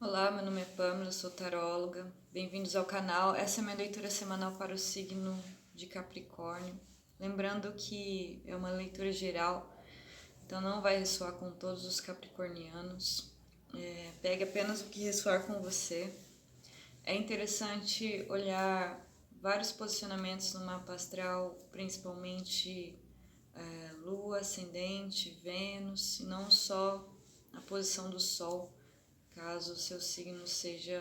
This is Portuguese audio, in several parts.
Olá, meu nome é Pamela, sou taróloga. Bem-vindos ao canal. Essa é a minha leitura semanal para o signo de Capricórnio. Lembrando que é uma leitura geral, então não vai ressoar com todos os capricornianos. Pegue apenas o que ressoar com você. É interessante olhar vários posicionamentos no mapa astral, principalmente Lua, Ascendente, Vênus, e não só a posição do Sol, caso o seu signo seja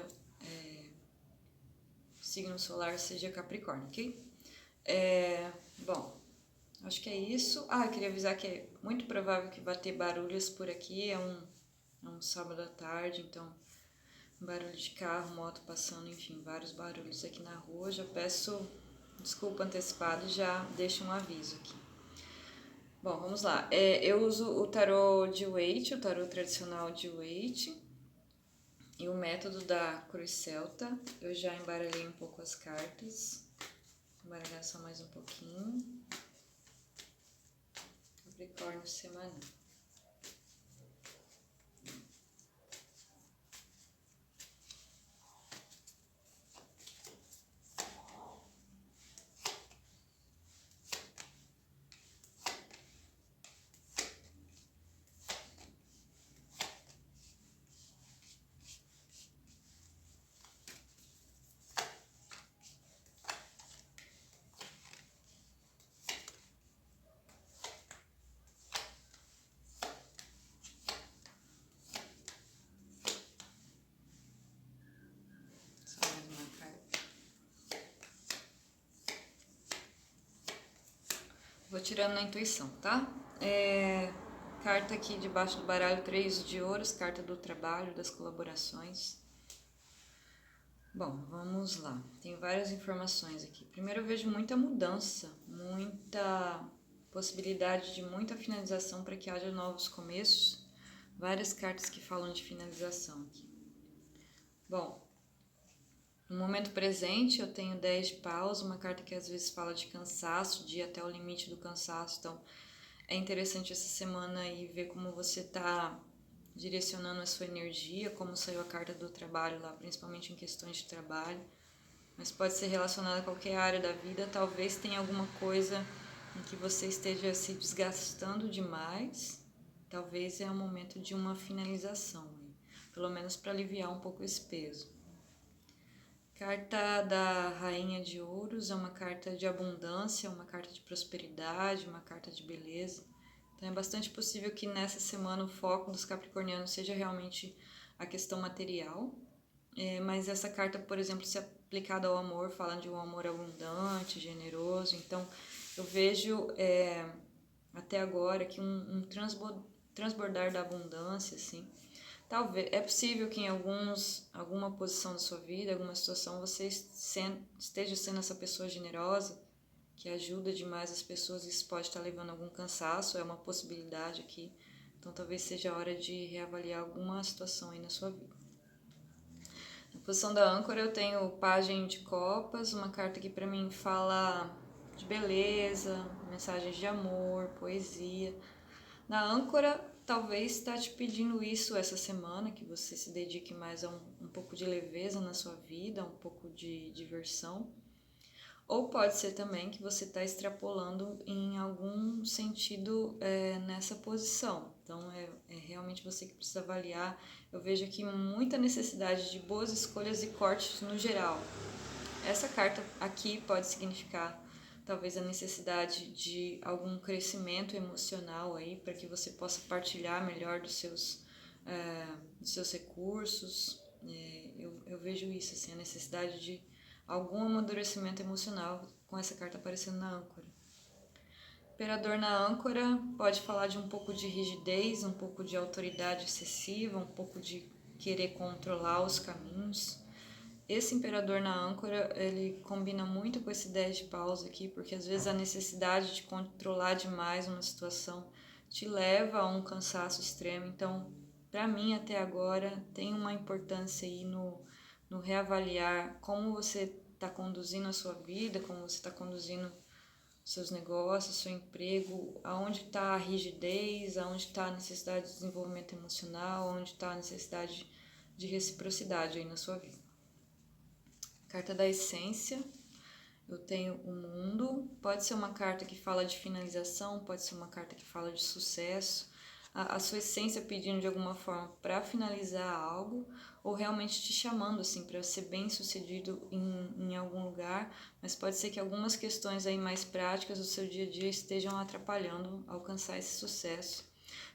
signo solar seja Capricórnio, ok? Bom, acho que é isso. Eu queria avisar que é muito provável que vai ter barulhos por aqui. É um sábado à tarde, então barulho de carro, moto passando, enfim, vários barulhos aqui na rua. Já peço desculpa antecipado e já deixo um aviso aqui. Bom, vamos lá. Eu uso o tarô de Waite, o tarô tradicional de Waite, e o método da Cruz Celta. Eu já embaralhei um pouco as cartas. Vou embaralhar só mais um pouquinho. Capricórnio semanal. Só mais uma carta. Vou tirando na intuição, tá? Carta aqui debaixo do baralho, 3 de ouros, carta do trabalho, das colaborações. Bom, vamos lá. Tem várias informações aqui. Primeiro eu vejo muita mudança, muita possibilidade de muita finalização para que haja novos começos. Várias cartas que falam de finalização aqui. Bom, no momento presente eu tenho 10 de paus, uma carta que às vezes fala de cansaço, de ir até o limite do cansaço. Então é interessante essa semana aí ver como você está direcionando a sua energia, como saiu a carta do trabalho lá, principalmente em questões de trabalho. Mas pode ser relacionado a qualquer área da vida. Talvez tenha alguma coisa em que você esteja se desgastando demais. Talvez é o momento de uma finalização, pelo menos para aliviar um pouco esse peso. Carta da Rainha de Ouros é uma carta de abundância, uma carta de prosperidade, uma carta de beleza. Então é bastante possível que nessa semana o foco dos capricornianos seja realmente a questão material. Mas essa carta, por exemplo, se aplicada ao amor, fala de um amor abundante, generoso. Então eu vejo até agora que um transbordar da abundância, assim. Talvez, é possível que em alguma posição da sua vida, alguma situação, você esteja sendo essa pessoa generosa, que ajuda demais as pessoas, isso pode estar levando a algum cansaço, é uma possibilidade aqui. Então talvez seja a hora de reavaliar alguma situação aí na sua vida. Na posição da âncora eu tenho Pajem de Copas, uma carta que para mim fala de beleza, mensagens de amor, poesia. Na âncora, talvez está te pedindo isso essa semana, que você se dedique mais a um pouco de leveza na sua vida, um pouco de diversão. Ou pode ser também que você está extrapolando em algum sentido nessa posição. Então é realmente você que precisa avaliar. Eu vejo aqui muita necessidade de boas escolhas e cortes no geral. Essa carta aqui pode significar talvez a necessidade de algum crescimento emocional aí para que você possa partilhar melhor dos seus recursos. Eu vejo isso, assim, a necessidade de algum amadurecimento emocional com essa carta aparecendo na âncora. Imperador na âncora pode falar de um pouco de rigidez, um pouco de autoridade excessiva, um pouco de querer controlar os caminhos. Esse imperador na âncora, ele combina muito com esse 10 de paus aqui, porque às vezes a necessidade de controlar demais uma situação te leva a um cansaço extremo. Então, para mim, até agora, tem uma importância aí no reavaliar como você está conduzindo a sua vida, como você está conduzindo seus negócios, seu emprego, aonde está a rigidez, aonde está a necessidade de desenvolvimento emocional, aonde está a necessidade de reciprocidade aí na sua vida. Carta da essência, eu tenho o mundo, pode ser uma carta que fala de finalização, pode ser uma carta que fala de sucesso, a sua essência pedindo de alguma forma para finalizar algo, ou realmente te chamando assim para ser bem sucedido em algum lugar, mas pode ser que algumas questões aí mais práticas do seu dia a dia estejam atrapalhando alcançar esse sucesso.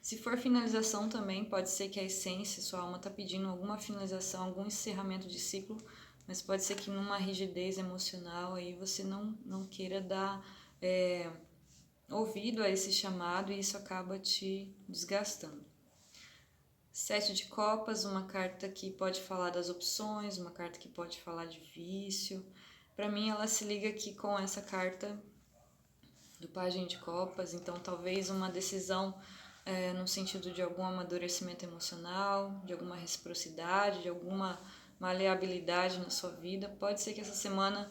Se for finalização também, pode ser que a essência, sua alma está pedindo alguma finalização, algum encerramento de ciclo, mas pode ser que numa rigidez emocional aí você não queira dar ouvido a esse chamado e isso acaba te desgastando. 7 de copas, uma carta que pode falar das opções, uma carta que pode falar de vício. Para mim ela se liga aqui com essa carta do pajem de copas, então talvez uma decisão no sentido de algum amadurecimento emocional, de alguma reciprocidade, de alguma maleabilidade na sua vida. Pode ser que essa semana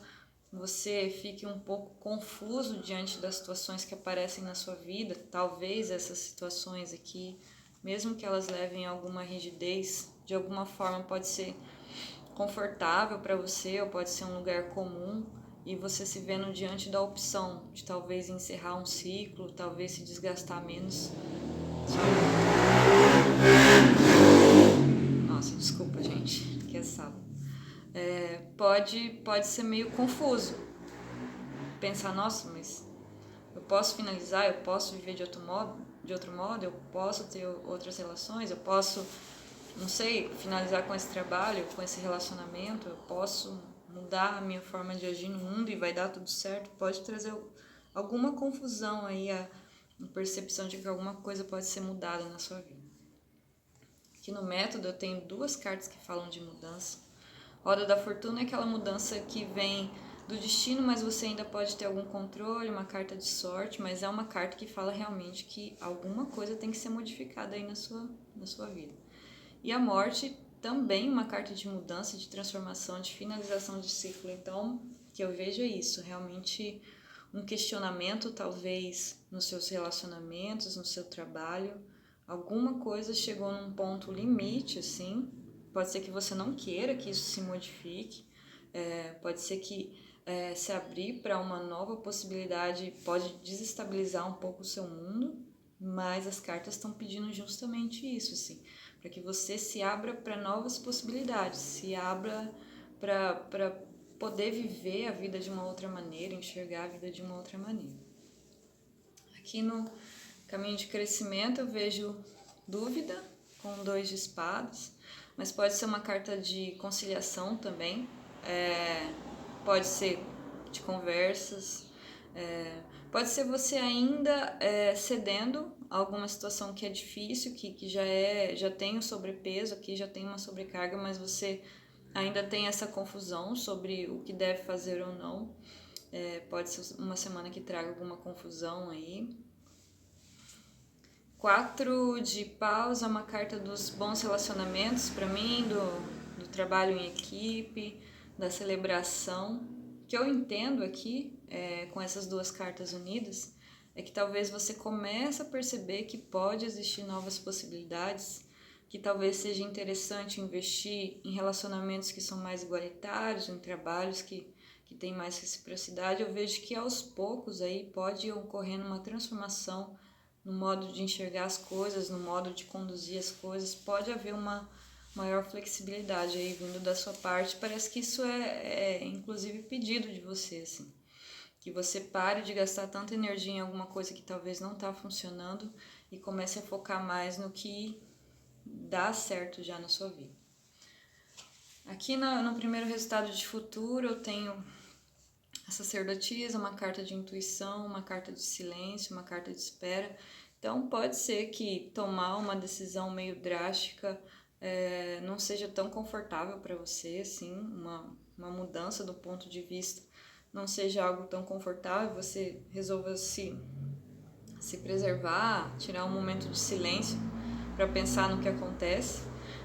você fique um pouco confuso diante das situações que aparecem na sua vida. Talvez essas situações aqui, mesmo que elas levem a alguma rigidez, de alguma forma pode ser confortável para você ou pode ser um lugar comum e você se vendo diante da opção de talvez encerrar um ciclo, talvez se desgastar menos. Nossa, desculpa, gente, que é sábado. Pode ser meio confuso. Pensar, nossa, mas eu posso finalizar, eu posso viver de outro modo, eu posso ter outras relações, eu posso, não sei, finalizar com esse trabalho, com esse relacionamento, eu posso mudar a minha forma de agir no mundo e vai dar tudo certo. Pode trazer alguma confusão aí, a percepção de que alguma coisa pode ser mudada na sua vida. Aqui no método eu tenho 2 cartas que falam de mudança. Roda da Fortuna é aquela mudança que vem do destino, mas você ainda pode ter algum controle, uma carta de sorte, mas é uma carta que fala realmente que alguma coisa tem que ser modificada aí na sua vida. E a Morte também uma carta de mudança, de transformação, de finalização de ciclo. Então, que eu vejo é isso, realmente um questionamento talvez nos seus relacionamentos, no seu trabalho. Alguma coisa chegou num ponto limite, assim. Pode ser que você não queira que isso se modifique, pode ser que se abrir para uma nova possibilidade pode desestabilizar um pouco o seu mundo, mas as cartas estão pedindo justamente isso, assim, para que você se abra para novas possibilidades, se abra para poder viver a vida de uma outra maneira, enxergar a vida de uma outra maneira. Aqui no caminho de crescimento eu vejo dúvida com 2 de espadas, mas pode ser uma carta de conciliação também, pode ser de conversas, pode ser você ainda cedendo a alguma situação que é difícil, que já tem um sobrepeso aqui, já tem uma sobrecarga, mas você ainda tem essa confusão sobre o que deve fazer ou não. Pode ser uma semana que traga alguma confusão aí. 4 de paus é uma carta dos bons relacionamentos para mim, do trabalho em equipe, da celebração. O que eu entendo aqui, com essas 2 cartas unidas, é que talvez você comece a perceber que pode existir novas possibilidades, que talvez seja interessante investir em relacionamentos que são mais igualitários, em trabalhos que têm mais reciprocidade. Eu vejo que aos poucos aí pode ocorrer uma transformação no modo de enxergar as coisas, no modo de conduzir as coisas. Pode haver uma maior flexibilidade aí vindo da sua parte. Parece que isso é inclusive pedido de você, assim. Que você pare de gastar tanta energia em alguma coisa que talvez não está funcionando e comece a focar mais no que dá certo já na sua vida. Aqui no primeiro resultado de futuro eu tenho a sacerdotisa, uma carta de intuição, uma carta de silêncio, uma carta de espera. Então pode ser que tomar uma decisão meio drástica não seja tão confortável para você, assim, uma mudança do ponto de vista não seja algo tão confortável, você resolva se preservar, tirar um momento de silêncio para pensar no que acontece.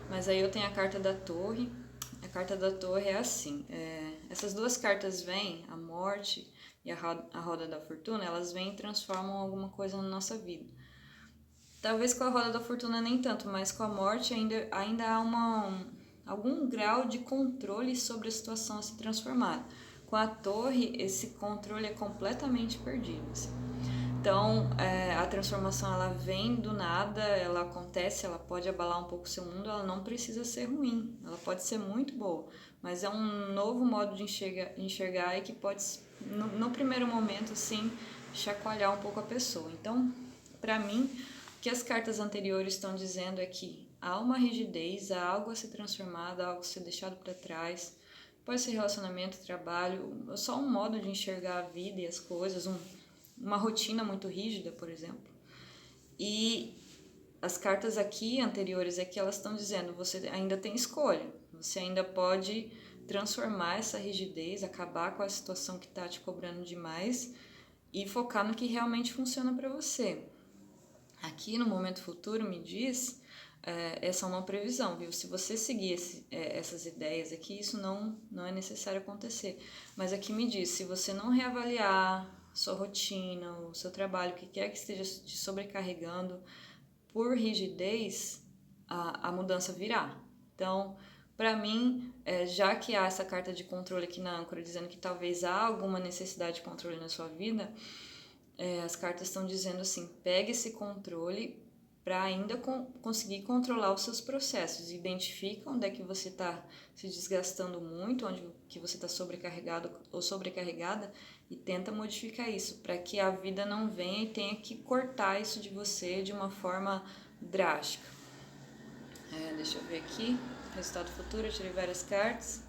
Mas aí eu tenho a carta da Torre. A carta da Torre é assim, essas 2 cartas vêm, a Morte e a Roda da Fortuna, elas vêm e transformam alguma coisa na nossa vida. Talvez com a Roda da Fortuna nem tanto, mas com a Morte ainda há algum grau de controle sobre a situação a ser transformada. Com a torre, esse controle é completamente perdido, assim. Então, a transformação ela vem do nada, ela acontece, ela pode abalar um pouco o seu mundo, ela não precisa ser ruim, ela pode ser muito boa, mas é um novo modo de enxergar e que pode, no primeiro momento, assim, chacoalhar um pouco a pessoa. Então, para mim, o que as cartas anteriores estão dizendo é que há uma rigidez, há algo a ser transformado, há algo a ser deixado para trás. Pode ser relacionamento, trabalho, só um modo de enxergar a vida e as coisas, uma rotina muito rígida, por exemplo. E as cartas aqui anteriores aqui, elas estão dizendo, você ainda tem escolha, você ainda pode transformar essa rigidez, acabar com a situação que está te cobrando demais e focar no que realmente funciona para você. Aqui no momento futuro me diz, essa é uma previsão, viu? Se você seguir essas ideias aqui, isso não é necessário acontecer. Mas aqui me diz, se você não reavaliar sua rotina, o seu trabalho, o que quer que esteja te sobrecarregando por rigidez, a mudança virá. Então, para mim, já que há essa carta de controle aqui na âncora, dizendo que talvez há alguma necessidade de controle na sua vida, as cartas estão dizendo assim, pegue esse controle para ainda conseguir controlar os seus processos. Identifica onde é que você está se desgastando muito, onde que você está sobrecarregado ou sobrecarregada e tenta modificar isso, para que a vida não venha e tenha que cortar isso de você de uma forma drástica. Deixa eu ver aqui, resultado futuro, eu tirei várias cartas.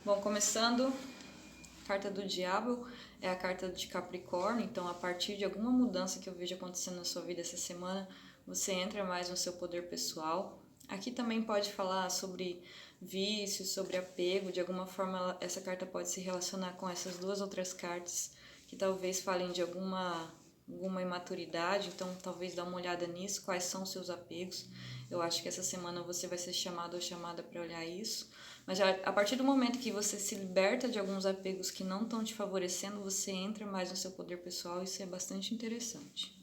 Bom, começando, carta do Diabo é a carta de Capricórnio, então a partir de alguma mudança que eu vejo acontecendo na sua vida essa semana, você entra mais no seu poder pessoal. Aqui também pode falar sobre vícios, sobre apego, de alguma forma essa carta pode se relacionar com essas duas outras cartas que talvez falem de alguma imaturidade, então talvez dá uma olhada nisso, quais são os seus apegos. Eu acho que essa semana você vai ser chamado ou chamada para olhar isso. Mas a partir do momento que você se liberta de alguns apegos que não estão te favorecendo, você entra mais no seu poder pessoal, isso é bastante interessante.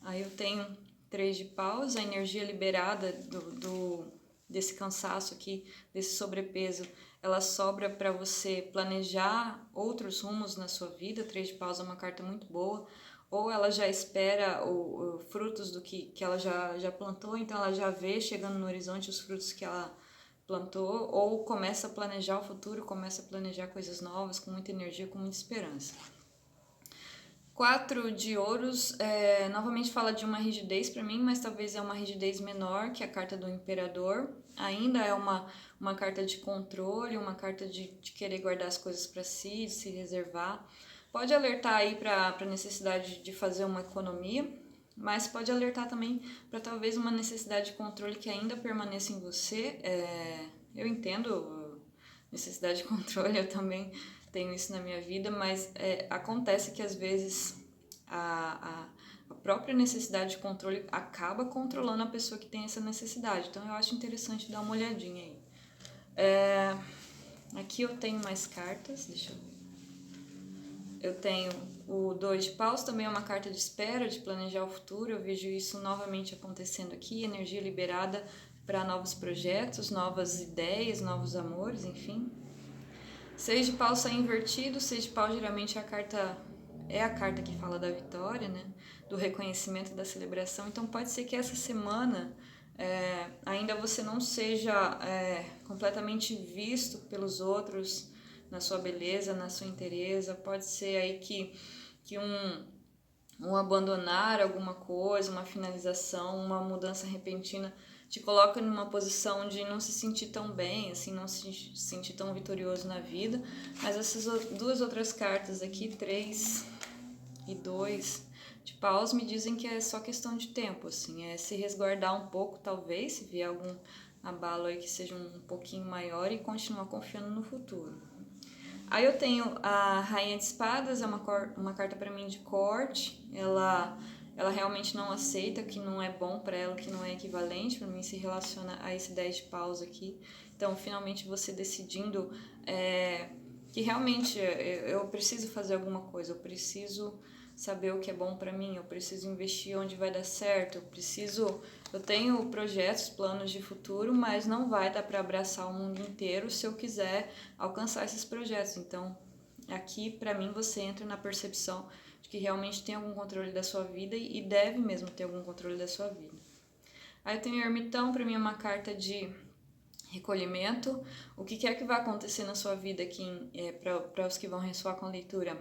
Aí eu tenho 3 de paus, a energia liberada desse cansaço aqui, desse sobrepeso, ela sobra para você planejar outros rumos na sua vida. 3 de paus é uma carta muito boa, ou ela já espera frutos do que ela já plantou, então ela já vê chegando no horizonte os frutos que ela plantou, ou começa a planejar o futuro, começa a planejar coisas novas, com muita energia, com muita esperança. 4 de ouros, novamente fala de uma rigidez para mim, mas talvez é uma rigidez menor que a carta do imperador. Ainda é uma carta de controle, uma carta de querer guardar as coisas para si, de se reservar. Pode alertar aí para a necessidade de fazer uma economia, mas pode alertar também para talvez uma necessidade de controle que ainda permaneça em você. Eu entendo necessidade de controle, eu também tenho isso na minha vida, mas acontece que às vezes a própria necessidade de controle acaba controlando a pessoa que tem essa necessidade. Então eu acho interessante dar uma olhadinha aí. Aqui eu tenho mais cartas, deixa eu ver. Eu tenho o 2 de paus, também é uma carta de espera, de planejar o futuro. Eu vejo isso novamente acontecendo aqui, energia liberada para novos projetos, novas ideias, novos amores, enfim. 6 de paus sai invertido. 6 de paus geralmente é a carta que fala da vitória, né? Do reconhecimento, da celebração. Então pode ser que essa semana ainda você não seja completamente visto pelos outros na sua beleza, na sua inteireza. Pode ser aí que um abandonar alguma coisa, uma finalização, uma mudança repentina te coloca numa posição de não se sentir tão bem, assim, não se sentir tão vitorioso na vida. Mas essas duas outras cartas aqui, 3 e 2 de paus, me dizem que é só questão de tempo, assim, é se resguardar um pouco, talvez, se vier algum abalo aí que seja um pouquinho maior, e continuar confiando no futuro. Aí eu tenho a Rainha de Espadas, é uma carta para mim de corte. Ela realmente não aceita que não é bom para ela, que não é equivalente. Para mim se relaciona a esse 10 de paus aqui. Então, finalmente você decidindo que realmente eu preciso fazer alguma coisa, eu preciso saber o que é bom para mim, eu preciso investir onde vai dar certo, eu tenho projetos, planos de futuro, mas não vai dar para abraçar o mundo inteiro se eu quiser alcançar esses projetos. Então, aqui para mim você entra na percepção de que realmente tem algum controle da sua vida e deve mesmo ter algum controle da sua vida. Aí eu tenho o ermitão, para mim é uma carta de recolhimento. O que quer que vai acontecer na sua vida aqui, para os que vão ressoar com a leitura,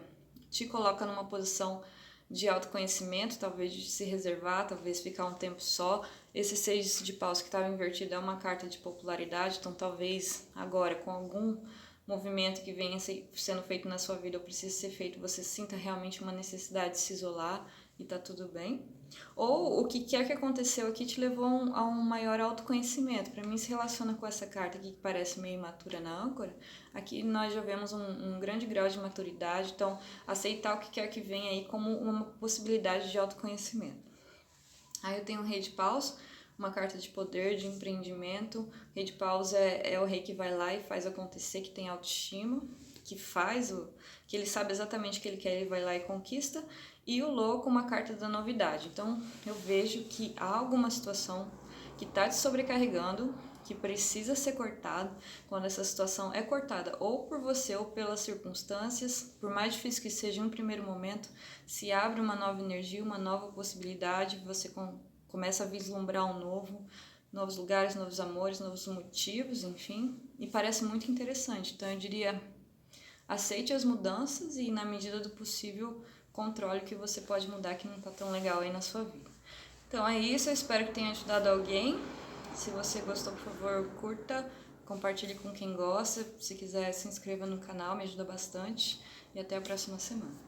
te coloca numa posição de autoconhecimento, talvez de se reservar, talvez ficar um tempo só. Esse 6 de paus que estava invertido é uma carta de popularidade, então talvez agora com algum movimento que venha sendo feito na sua vida ou precisa ser feito, você sinta realmente uma necessidade de se isolar e tá tudo bem. Ou o que quer que aconteceu aqui te levou a um maior autoconhecimento. Para mim se relaciona com essa carta aqui que parece meio imatura na âncora. Aqui nós já vemos um grande grau de maturidade, então aceitar o que quer que venha aí como uma possibilidade de autoconhecimento. Aí eu tenho o Rei de Paus, uma carta de poder, de empreendimento. O Rei de Paus é o rei que vai lá e faz acontecer, que tem autoestima, que ele sabe exatamente o que ele quer, ele vai lá e conquista. E o louco, uma carta da novidade. Então eu vejo que há alguma situação que está te sobrecarregando, que precisa ser cortado. Quando essa situação é cortada ou por você ou pelas circunstâncias, por mais difícil que seja em um primeiro momento, se abre uma nova energia, uma nova possibilidade, você começa a vislumbrar novos lugares, novos amores, novos motivos, enfim, e parece muito interessante. Então eu diria, aceite as mudanças e, na medida do possível, controle o que você pode mudar que não está tão legal aí na sua vida. Então é isso, eu espero que tenha ajudado alguém. Se você gostou, por favor, curta, compartilhe com quem gosta. Se quiser, se inscreva no canal, me ajuda bastante. E até a próxima semana.